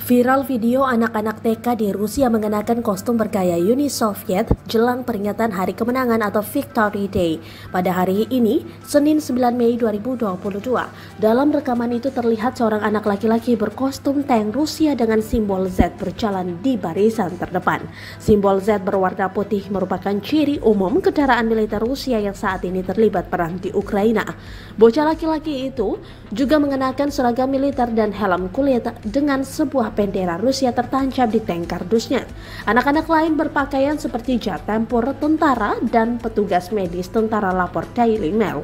Viral video anak-anak TK di Rusia mengenakan kostum bergaya Uni Soviet jelang peringatan Hari Kemenangan atau Victory Day. Pada hari ini, Senin 9 Mei 2022, dalam rekaman itu terlihat seorang anak laki-laki berkostum tank Rusia dengan simbol Z berjalan di barisan terdepan. Simbol Z berwarna putih merupakan ciri umum kendaraan militer Rusia yang saat ini terlibat perang di Ukraina. Bocah laki-laki itu juga mengenakan seragam militer dan helm kulit dengan sebuah bendera Rusia tertancap di tank kardusnya. Anak-anak lain berpakaian seperti jet tempur, tentara, dan petugas medis tentara, lapor Daily Mail.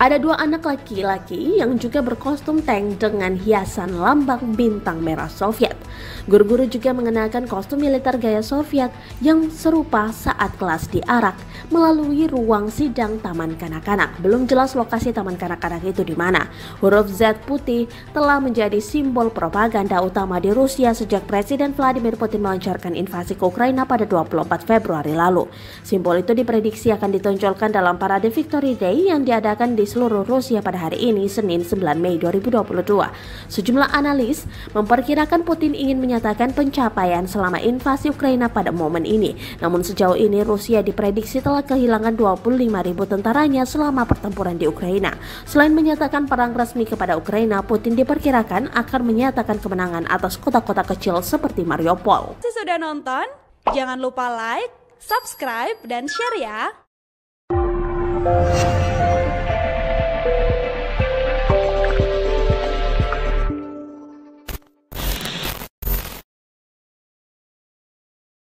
Ada dua anak laki-laki yang juga berkostum tank dengan hiasan lambang bintang merah Soviet. Guru-guru juga mengenakan kostum militer gaya Soviet yang serupa saat kelas diarak melalui ruang sidang taman kanak-kanak. Belum jelas lokasi taman kanak-kanak itu di mana. Huruf Z putih telah menjadi simbol propaganda utama di Rusia sejak Presiden Vladimir Putin melancarkan invasi ke Ukraina pada 24 Februari lalu. Simbol itu diprediksi akan ditonjolkan dalam parade Victory Day yang diadakan di seluruh Rusia pada hari ini, Senin 9 Mei 2022. Sejumlah analis memperkirakan Putin ingin menyatakan pencapaian selama invasi Ukraina pada momen ini. Namun sejauh ini Rusia diprediksi telah kehilangan 25.000 tentaranya selama pertempuran di Ukraina. Selain menyatakan perang resmi kepada Ukraina, Putin diperkirakan akan menyatakan kemenangan atas kota-kota kecil seperti Mariupol. Sudah nonton? Jangan lupa like, subscribe, dan share ya!